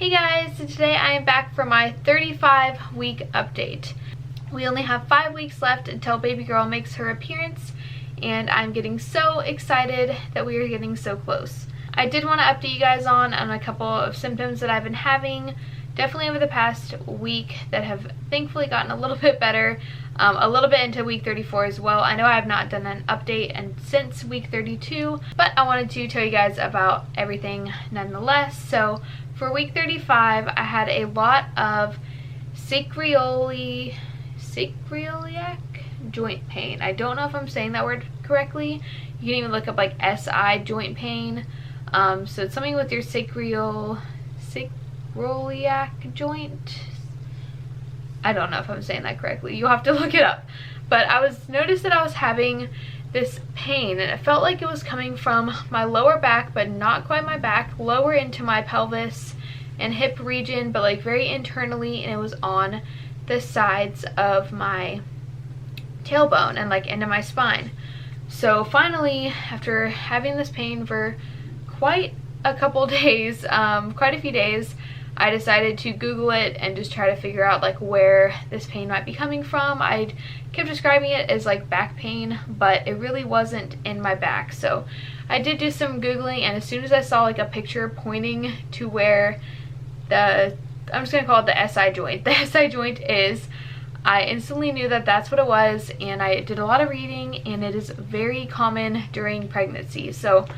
Hey guys, so today I am back for my 35-week update. We only have 5 weeks left until baby girl makes her appearance, and I'm getting so excited that we are getting so close. I did want to update you guys on a couple of symptoms that I've been having definitely over the past week that have thankfully gotten a little bit better, a little bit into week 34 as well. I know I have not done an update since week 32, but I wanted to tell you guys about everything nonetheless. So for week 35, I had a lot of sacroiliac joint pain. I don't know if I'm saying that word correctly. You can even look up like SI joint pain. So it's something with your sacroiliac joint. I don't know if I'm saying that correctly. You'll have to look it up. But noticed that I was having this pain, and it felt like it was coming from my lower back, but not quite my back, lower into my pelvis and hip region, but like very internally, and it was on the sides of my tailbone and like into my spine. So finally, after having this pain for quite a couple days, quite a few days, I decided to Google it and just try to figure out like where this pain might be coming from. I kept describing it as like back pain, but it really wasn't in my back. So I did do some Googling, and as soon as I saw like a picture pointing to where I'm just gonna call it the SI joint, the SI joint is, I instantly knew that that's what it was, and I did a lot of reading, and it is very common during pregnancy. So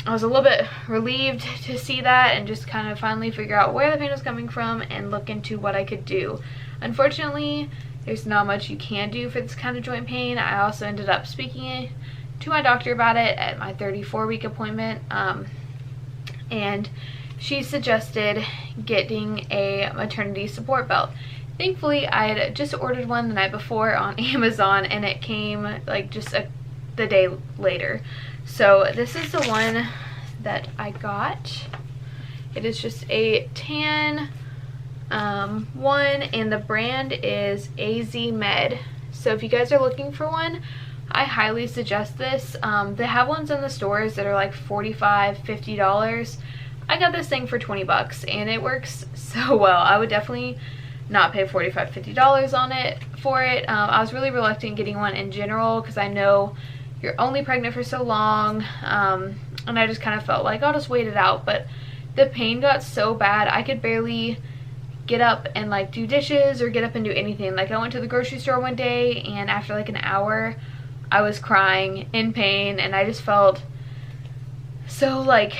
I was a little bit relieved to see that and just kind of finally figure out where the pain was coming from and look into what I could do. Unfortunately, there's not much you can do for this kind of joint pain. I also ended up speaking to my doctor about it at my 34-week appointment, and she suggested getting a maternity support belt. Thankfully, I had just ordered one the night before on Amazon, and it came like just the day later. So this is the one that I got. It is just a tan one, and the brand is AZ Med. So if you guys are looking for one, I highly suggest this. They have ones in the stores that are like $45, $50. I got this thing for 20 bucks, and it works so well. I would definitely not pay $45, $50 on it for it. I was really reluctant getting one in general because I know you're only pregnant for so long, and I just kind of felt like I'll just wait it out. But the pain got so bad I could barely get up and like do dishes or get up and do anything. Like I went to the grocery store one day, and after like an hour I was crying in pain, and I just felt so like,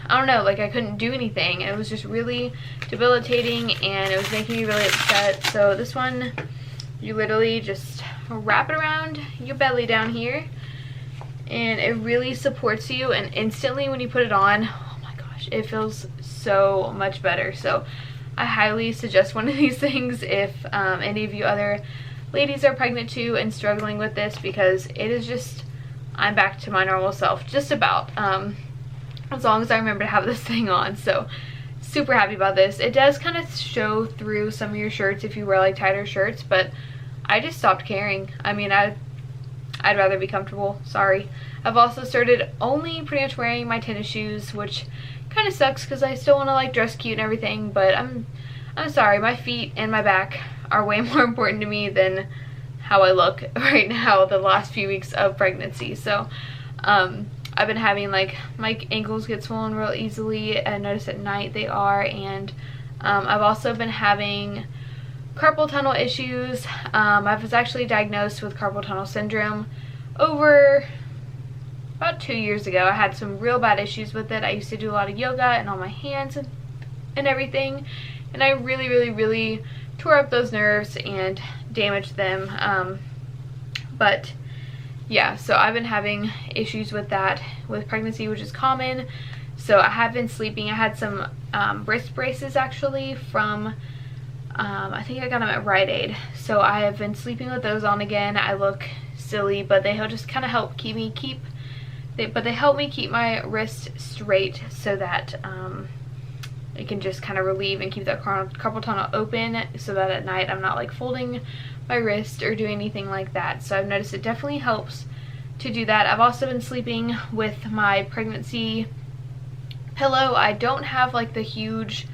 I don't know, like I couldn't do anything. It was just really debilitating, and it was making me really upset. So this one, you literally just wrap it around your belly down here, and it really supports you, and instantly when you put it on, oh my gosh, it feels so much better. So I highly suggest one of these things if any of you other ladies are pregnant too and struggling with this, because it is just, I'm back to my normal self, just about, as long as I remember to have this thing on. So super happy about this. It does kind of show through some of your shirts if you wear like tighter shirts, but I just stopped caring. I mean, I'd rather be comfortable, sorry. I've also started only pretty much wearing my tennis shoes, which kind of sucks because I still want to like dress cute and everything, but I'm sorry, my feet and my back are way more important to me than how I look right now the last few weeks of pregnancy. So I've been having like my ankles get swollen real easily. I notice at night they are, and I've also been having carpal tunnel issues. I was actually diagnosed with carpal tunnel syndrome over about 2 years ago. I had some real bad issues with it. I used to do a lot of yoga and on my hands and everything, and I really tore up those nerves and damaged them. But yeah, so I've been having issues with that with pregnancy, which is common. So I have been sleeping. I had some wrist braces actually from I think I got them at Rite Aid. So I have been sleeping with those on again. I look silly, but they just kind of help they help me keep my wrist straight, so that it can just kind of relieve and keep that carpal tunnel open, so that at night I'm not like folding my wrist or doing anything like that. So I've noticed it definitely helps to do that. I've also been sleeping with my pregnancy pillow. I don't have like the huge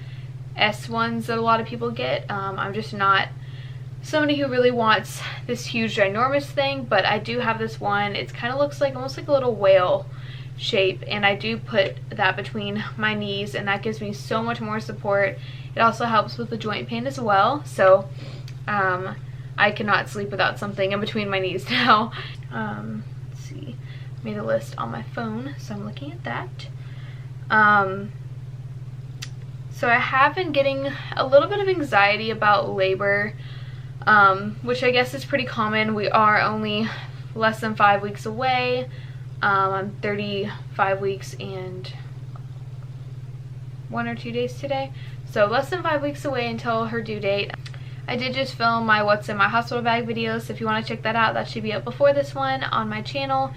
S ones that a lot of people get. I'm just not somebody who really wants this huge ginormous thing, but I do have this one. It kind of looks like almost like a little whale shape, and I do put that between my knees, and that gives me so much more support. It also helps with the joint pain as well, so I cannot sleep without something in between my knees now. Let's see, made a list on my phone, so I'm looking at that. So I have been getting a little bit of anxiety about labor, which I guess is pretty common. We are only less than 5 weeks away. I'm 35 weeks and 1 or 2 days today. So less than 5 weeks away until her due date. I did just film my what's in my hospital bag video, so if you want to check that out, that should be up before this one on my channel.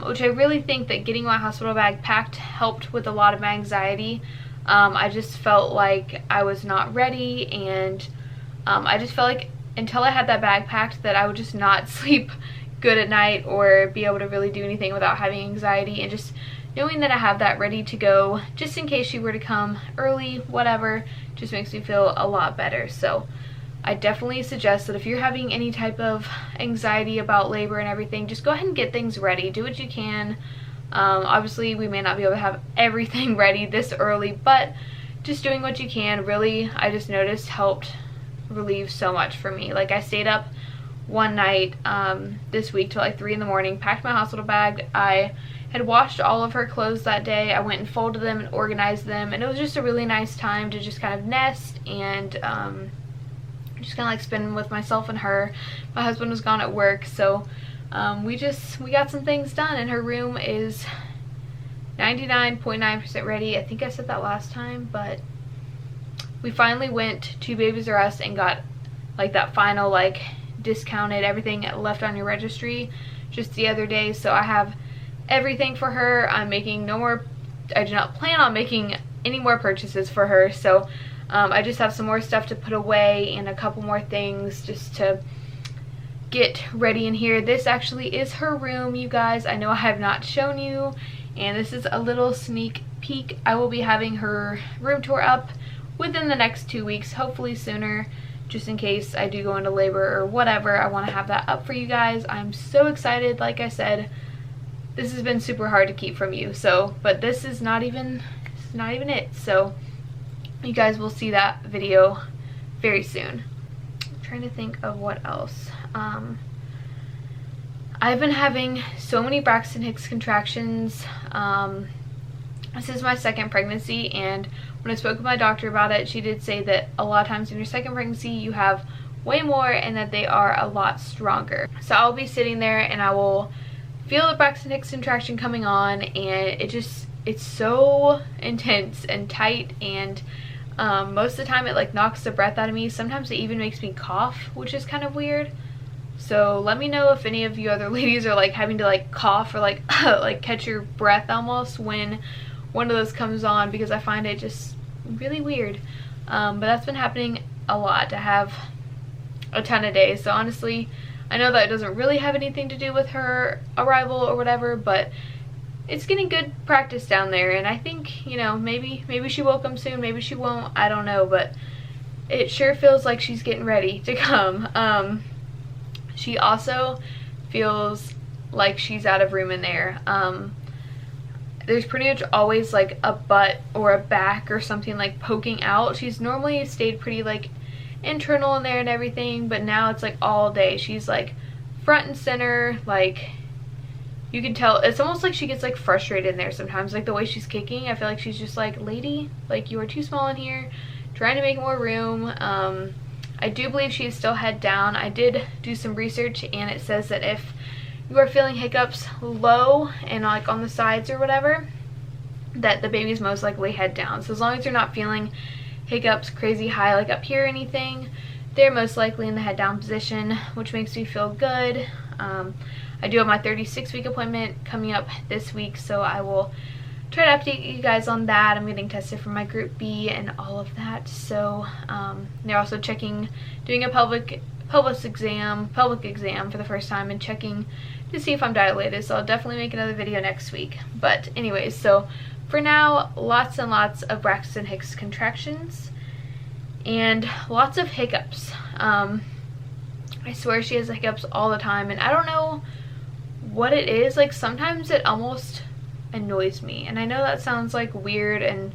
Which I really think that getting my hospital bag packed helped with a lot of my anxiety. I just felt like I was not ready, and I just felt like until I had that bag packed that I would just not sleep good at night or be able to really do anything without having anxiety. And just knowing that I have that ready to go just in case she were to come early, whatever, just makes me feel a lot better. So I definitely suggest that if you're having any type of anxiety about labor and everything, just go ahead and get things ready. Do what you can. Obviously we may not be able to have everything ready this early, but just doing what you can really, I just noticed, helped relieve so much for me. Like, I stayed up one night this week till like 3 in the morning, packed my hospital bag. I had washed all of her clothes that day. I went and folded them and organized them, and it was just a really nice time to just kind of nest and just kind of like spend with myself and her. My husband was gone at work, so we got some things done, and her room is 99.9% ready. I think I said that last time, but we finally went to Babies R Us and got like that final like discounted everything left on your registry just the other day. So I have everything for her. I'm making no more, I do not plan on making any more purchases for her. So I just have some more stuff to put away and a couple more things just to get ready in here. This actually is her room, you guys. I know I have not shown you, and this is a little sneak peek. I will be having her room tour up within the next 2 weeks, hopefully sooner, just in case I do go into labor or whatever. I want to have that up for you guys. I'm so excited. Like I said, this has been super hard to keep from you, so, but this is not even it. So you guys will see that video very soon. I'm trying to think of what else. I've been having so many Braxton Hicks contractions. This is my second pregnancy, and when I spoke with my doctor about it, she did say that a lot of times in your second pregnancy you have way more and that they are a lot stronger. So I'll be sitting there and I will feel the Braxton Hicks contraction coming on, and it's so intense and tight, and most of the time it like knocks the breath out of me. Sometimes it even makes me cough, which is kind of weird. So let me know if any of you other ladies are like having to like cough or like like catch your breath almost when one of those comes on, because I find it just really weird. But that's been happening a lot, to have a ton of days. So honestly, I know that it doesn't really have anything to do with her arrival or whatever, but it's getting good practice down there, and I think, you know, maybe she will come soon, maybe she won't, I don't know, but it sure feels like she's getting ready to come. She also feels like she's out of room in there. There's pretty much always like a butt or a back or something like poking out. She's normally stayed pretty like internal in there and everything, but now it's like all day she's like front and center. Like, you can tell it's almost like she gets like frustrated in there sometimes, like the way she's kicking. I feel like she's just like, lady, like, you are too small in here, trying to make more room. I do believe she is still head down. I did do some research, and it says that if you are feeling hiccups low and like on the sides or whatever, that the baby's most likely head down. So as long as you're not feeling hiccups crazy high like up here or anything, they're most likely in the head down position, which makes me feel good. I do have my 36-week appointment coming up this week, so I will try to update you guys on that. I'm getting tested for my group B and all of that. So they're also doing a public exam for the first time, and checking to see if I'm dilated. So I'll definitely make another video next week. But anyways, so for now, lots and lots of Braxton Hicks contractions and lots of hiccups. I swear she has hiccups all the time, and I don't know what it is. Like, sometimes it almost annoys me, and I know that sounds like weird, and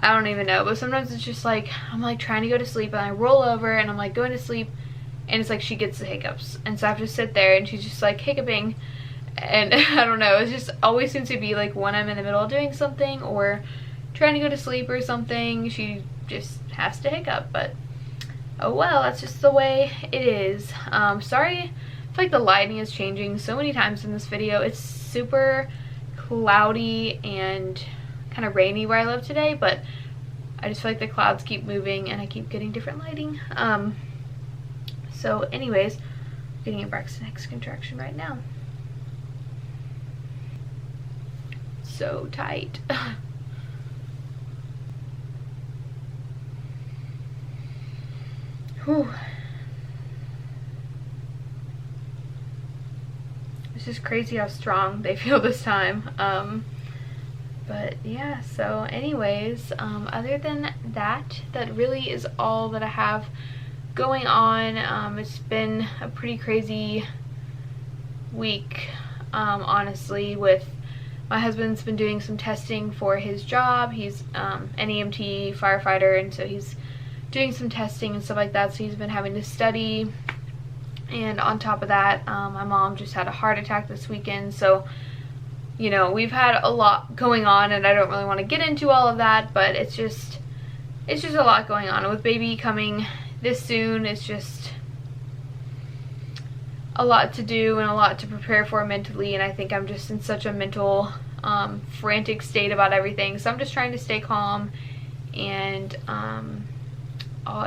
I don't even know, but sometimes it's just like I'm like trying to go to sleep and I roll over and I'm like going to sleep and it's like she gets the hiccups, and so I have to sit there and she's just like hiccuping, and I don't know, it just always seems to be like when I'm in the middle of doing something or trying to go to sleep or something, she just has to hiccup. But oh well, that's just the way it is. Sorry, I feel like the lighting is changing so many times in this video. It's super cloudy and kind of rainy where I live today, but I just feel like the clouds keep moving and I keep getting different lighting. So anyways, I'm getting a Braxton Hicks contraction right now. So tight. Whew. It's just crazy how strong they feel this time. But yeah, so anyways, other than that, that really is all that I have going on. It's been a pretty crazy week, honestly. With my husband's been doing some testing for his job. He's an EMT firefighter, and so he's doing some testing and stuff like that, so he's been having to study. And on top of that, my mom just had a heart attack this weekend, so you know, we've had a lot going on, and I don't really want to get into all of that, but it's just a lot going on. And with baby coming this soon, it's just a lot to do and a lot to prepare for mentally, and I think I'm just in such a mental frantic state about everything, so I'm just trying to stay calm and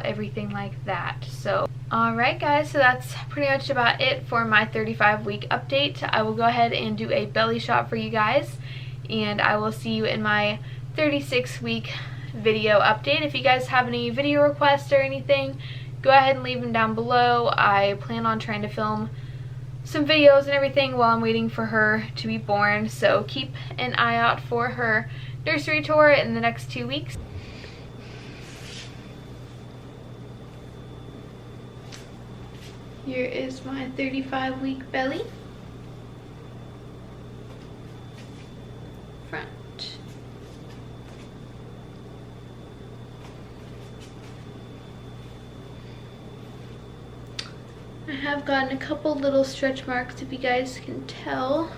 everything like that. So alright guys, so that's pretty much about it for my 35-week update. I will go ahead and do a belly shot for you guys, and I will see you in my 36-week video update. If you guys have any video requests or anything, go ahead and leave them down below. I plan on trying to film some videos and everything while I'm waiting for her to be born, so keep an eye out for her nursery tour in the next 2 weeks. Here is my 35-week belly. Front. I have gotten a couple little stretch marks, if you guys can tell.